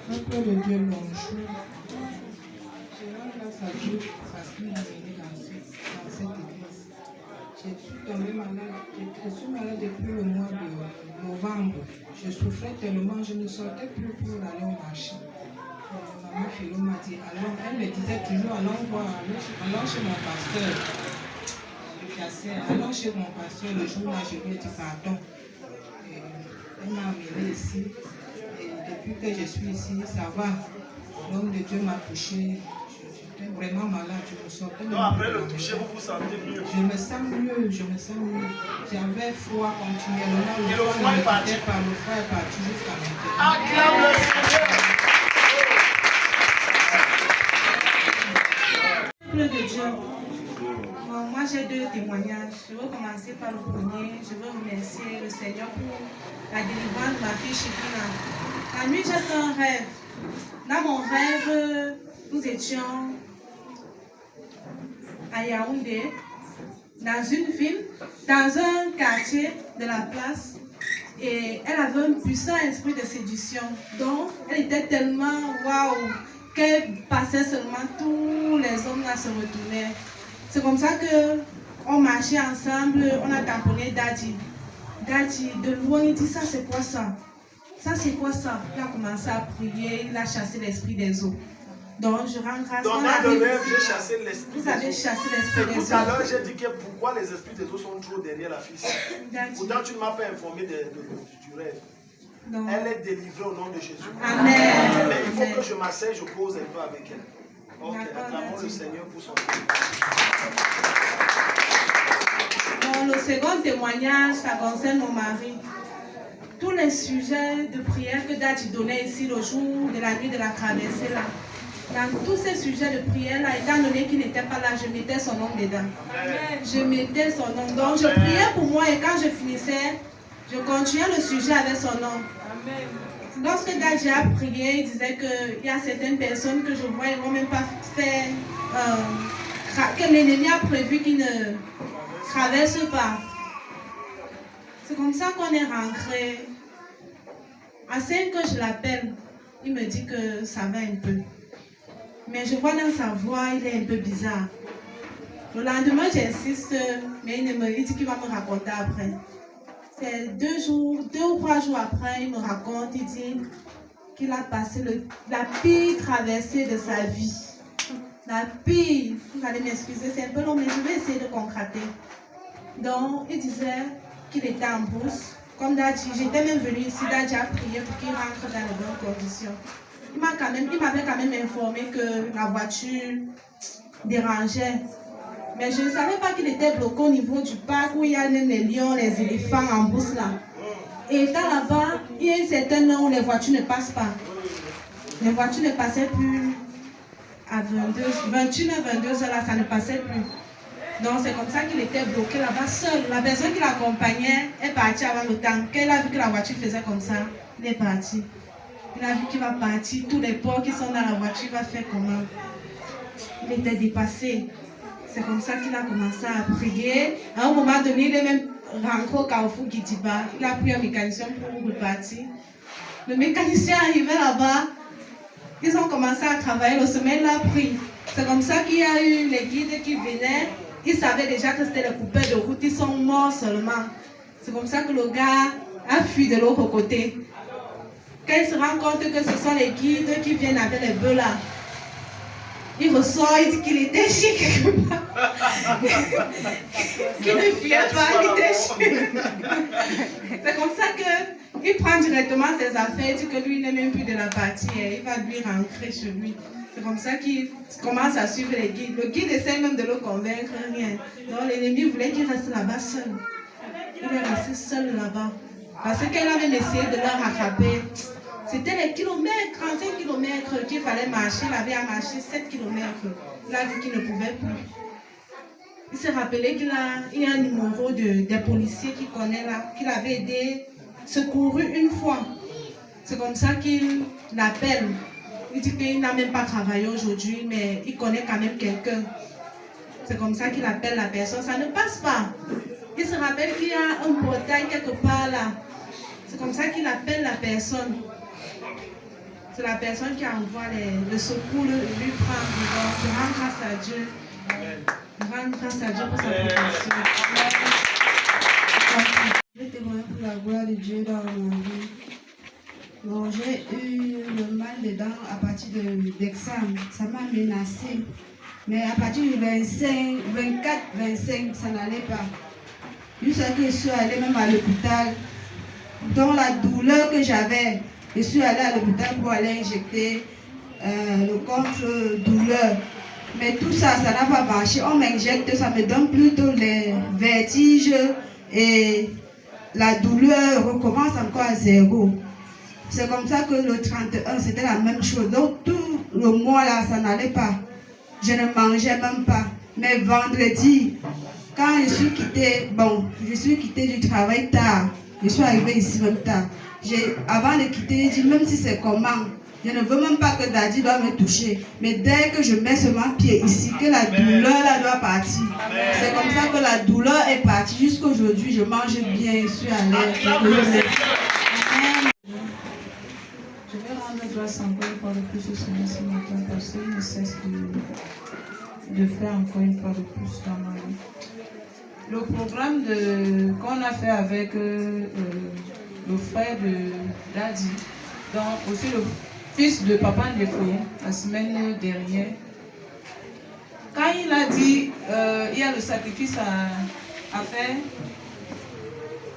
Peuple de Dieu, bonjour. Je rends grâce à Dieu parce qu'il m'a mené dans cette église. Je suis tombée malade. Je suis malade depuis le mois de novembre. Je souffrais tellement, je ne sortais plus pour aller au marché. Maman Philo m'a dit, allons, elle me disait toujours, allons voir, allons chez mon pasteur. Allons chez mon pasteur. Le jour-là, je lui ai dit pardon. Et elle m'a amenée ici. Et depuis que je suis ici, ça va. L'homme de Dieu m'a touché. J'étais vraiment malade. Je me sortais. Donc après le toucher, vous vous sentez mieux? Je me sens mieux. J'avais froid continuellement. Et le froid est parti? Le froid est parti jusqu'à maintenant. Acclame le Seigneur! Peuple de Dieu. Bon, moi j'ai deux témoignages. Je veux commencer par le premier. Je veux remercier le Seigneur pour la délivrance de ma fille Chipina. La nuit, j'ai fait un rêve. Dans mon rêve, nous étions à Yaoundé, dans une ville, dans un quartier de la place. Et elle avait un puissant esprit de séduction. Donc, elle était tellement waouh qu'elle passait seulement, tous les hommes là se retournaient. C'est comme ça qu'on marchait ensemble, on a tamponné Daddy. Daddy, de loin, il dit, ça c'est quoi ça? Ça c'est quoi ça? Il a commencé à prier, il a chassé l'esprit des eaux. Donc je rends grâce. Donc dans le rêve, j'ai chassé l'esprit des eaux. Vous avez chassé l'esprit des eaux. Tout à l'heure, j'ai dit que pourquoi les esprits des eaux sont trop derrière la fille. Pourtant, tu ne m'as pas informé du rêve. Donc, elle est délivrée au nom de Jésus. Amen. Mais il faut que je m'asseye, je pose un peu avec elle. Ok, acclamons le Seigneur pour son Bon, le second témoignage, ça concerne mon mari. Tous les sujets de prière que Daddy donnait ici le jour de la nuit de la traversée là, dans tous ces sujets de prière là, étant donné qu'il n'était pas là, je mettais son nom dedans. Je mettais son nom. Donc je priais pour moi et quand je finissais, je continuais le sujet avec son nom. Lorsque Daddy a prié, il disait qu'il y a certaines personnes que je vois, ils ne vont même pas faire, que l'ennemi a prévu qu'ils ne traversent pas. C'est comme ça qu'on est rentré. À 5 heures, je l'appelle. Il me dit que ça va un peu. Mais je vois dans sa voix, il est un peu bizarre. Le lendemain, j'insiste, mais il dit qu'il va me raconter après. C'est 2 ou 3 jours après, il me raconte, il dit qu'il a passé la pire traversée de sa vie. La pire. Vous allez m'excuser, c'est un peu long, mais je vais essayer de concrétiser. Donc, il disait qu'il était en bourse. Comme Daddy, j'étais même venue ici, Daddy a prié pour qu'il rentre dans les bonnes conditions. Il m'avait quand même informé que la voiture dérangeait. Mais je ne savais pas qu'il était bloqué au niveau du parc où il y a même les lions, les éléphants en bourse là. Et étant là-bas, il y a une certaine heure où les voitures ne passent pas. Les voitures ne passaient plus à 21h, 22h là, ça ne passait plus. Donc c'est comme ça qu'il était bloqué là-bas seul. La personne qui l'accompagnait est partie avant le temps. Quand il a vu que la voiture faisait comme ça, il est parti. Il a vu qu'il va partir. Tous les porcs qui sont dans la voiture, il va faire comment? Il était dépassé. C'est comme ça qu'il a commencé à prier. À un moment donné, il est même rentré au Carrefour Guidiba. Il a pris un mécanicien pour repartir. Le mécanicien arrivait là-bas. Ils ont commencé à travailler. Le sommeil l'a pris. C'est comme ça qu'il y a eu les guides qui venaient. Ils savaient déjà que c'était les coupeurs de route. Ils sont morts seulement. C'est comme ça que le gars a fui de l'autre côté. Quand il se rend compte que ce sont les guides qui viennent avec les bœufs là, il ressort, il dit qu'il était chic quelque part. Qu'il ne fuyait pas, il était chic. C'est comme ça qu'il prend directement ses affaires, il dit que lui, il n'est même plus de la partie. Et il va lui rentrer chez lui. C'est comme ça qu'il commence à suivre les guides. Le guide essaie même de le convaincre, rien. Donc l'ennemi voulait qu'il reste là-bas seul. Il est resté seul là-bas. Parce qu'elle a même essayé de le rattraper. C'était les kilomètres, 35 kilomètres qu'il fallait marcher. Il avait à marcher 7 kilomètres. Il a vu qu'il ne pouvait plus. Il s'est rappelé qu'il y a un numéro des policiers qu'il connaît là, qu'il avait aidé, secouru une fois. C'est comme ça qu'il l'appelle. Il dit qu'il n'a même pas travaillé aujourd'hui, mais il connaît quand même quelqu'un. C'est comme ça qu'il appelle la personne. Ça ne passe pas. Il se rappelle qu'il y a un portail quelque part là. C'est comme ça qu'il appelle la personne. c'est la personne qui envoie le secours, lui prendre. Donc, je rends grâce à Dieu. Je rends grâce à Dieu pour sa protection. Je vais témoigner pour la gloire de Dieu dans ma vie. Bon, j'ai eu le mal des dents à partir d'examen. Ça m'a menacé. Mais à partir du 25, 24, 25, ça n'allait pas. Jusqu'à ce que je suis allée même à l'hôpital. Dans la douleur que j'avais, je suis allée à l'hôpital pour aller injecter le contre-douleur. Mais tout ça, ça n'a pas marché. On m'injecte, ça me donne plutôt les vertiges et la douleur recommence encore à zéro. C'est comme ça que le 31, c'était la même chose. Donc tout le mois là, ça n'allait pas. Je ne mangeais même pas. Mais vendredi, quand je suis quittée, du travail tard. Je suis arrivée ici même tard. Avant de quitter, j'ai dit, même si c'est comment, je ne veux même pas que Daddy doit me toucher. Mais dès que je mets seulement pied ici, que la douleur là doit partir. C'est comme ça que la douleur est partie. Jusqu'à aujourd'hui, je mange bien, je suis à l'aise. Je vais rendre grâce encore une fois de plus au Seigneur ce matin parce qu'il ne cesse de faire encore une fois de plus dans ma vie. Le programme qu'on a fait avec le frère de Daddy, donc aussi le fils de Papa Ndefo, la semaine dernière, quand il a dit il y a le sacrifice à faire,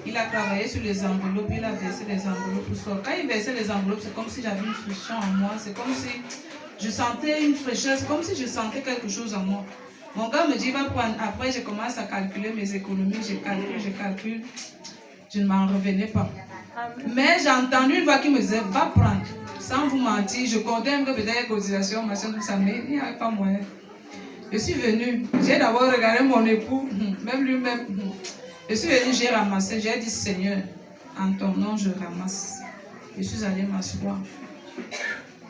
il a travaillé sur les enveloppes, il a versé les enveloppes au sol. Quand il versait les enveloppes, c'est comme si j'avais une friction en moi, c'est comme si je sentais une fraîcheur, c'est comme si je sentais quelque chose en moi. Mon gars me dit, va prendre. Après, je commence à calculer mes économies, je calcule. Je ne m'en revenais pas. Mais j'ai entendu une voix qui me disait, va prendre. Sans vous mentir, je comptais un peu peut-être cotisation, machin, tout ça, mais il n'y avait pas moyen. Je suis venue, j'ai d'abord regardé mon époux, même lui-même. Je suis venue, j'ai ramassé, j'ai dit, Seigneur, en ton nom, je ramasse. Je suis allée m'asseoir.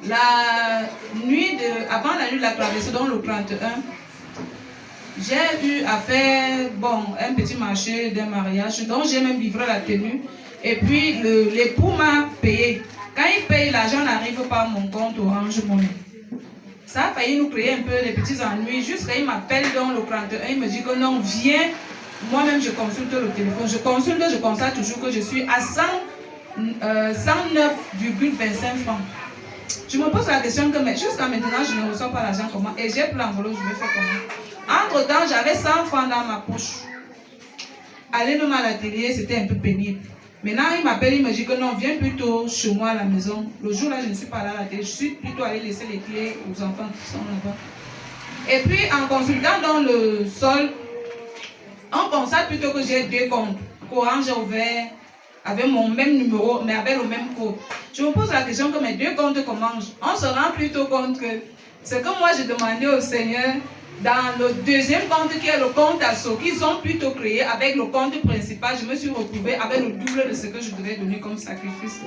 Avant la nuit de la traversée, dans le 31, j'ai eu à faire un petit marché d'un mariage, donc j'ai même livré la tenue. Et puis l'époux m'a payé. Quand il paye, l'argent n'arrive pas à mon compte Orange Money. Ça a failli nous créer un peu des petits ennuis. Jusqu'à il m'appelle dans le 31, il me dit que non, viens. Moi-même, je consulte le téléphone. Je constate toujours que je suis à 109,25 francs. Je me pose la question que jusqu'à maintenant, je ne reçois pas l'argent comment. Et j'ai pris l'enveloppe, je vais faire comment. Entre-temps, j'avais 100 francs dans ma poche. Aller même à l'atelier, c'était un peu pénible. Maintenant, il m'appelle, il me dit que non, viens plutôt chez moi à la maison. Le jour-là, je ne suis pas là à l'atelier. Je suis plutôt allée laisser les clés aux enfants qui sont là-bas. Et puis, en consultant dans le sol, on constate plutôt que j'ai 2 comptes. Qu'Orange j'ai ouvert avec mon même numéro, mais avec le même code. Je me pose la question que mes 2 comptes comment on se rend plutôt compte que c'est que moi j'ai demandé au Seigneur dans le 2e compte qui est le compte asso qu'ils ont plutôt créé avec le compte principal. Je me suis retrouvée avec le double de ce que je devais donner comme sacrifice.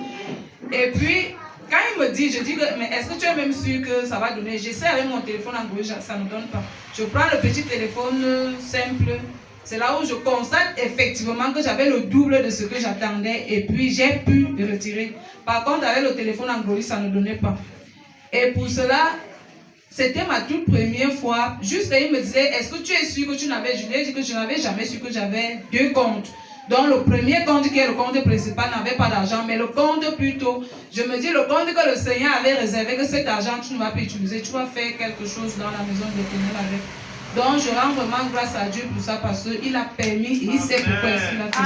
Et puis quand il me dit, je dis que mais est-ce que tu es même sûr que ça va donner? J'essaie avec mon téléphone Android, ça ne donne pas. Je prends le petit téléphone simple. C'est là où je constate effectivement que j'avais le double de ce que j'attendais et puis j'ai pu le retirer. Par contre, avec le téléphone Android, ça ne donnait pas. Et pour cela, c'était ma toute première fois. Juste il me disait, est-ce que tu es sûr que tu n'avais... Je lui ai dit que je n'avais jamais su que j'avais 2 comptes. Donc le premier compte qui est le compte principal n'avait pas d'argent, mais le compte plutôt, je me dis le compte que le Seigneur avait réservé, que cet argent tu ne vas pas utiliser, tu vas faire quelque chose dans la maison de l'Éternel avec. Donc je rends vraiment grâce à Dieu pour ça parce qu'il a permis et il sait pourquoi il a fait.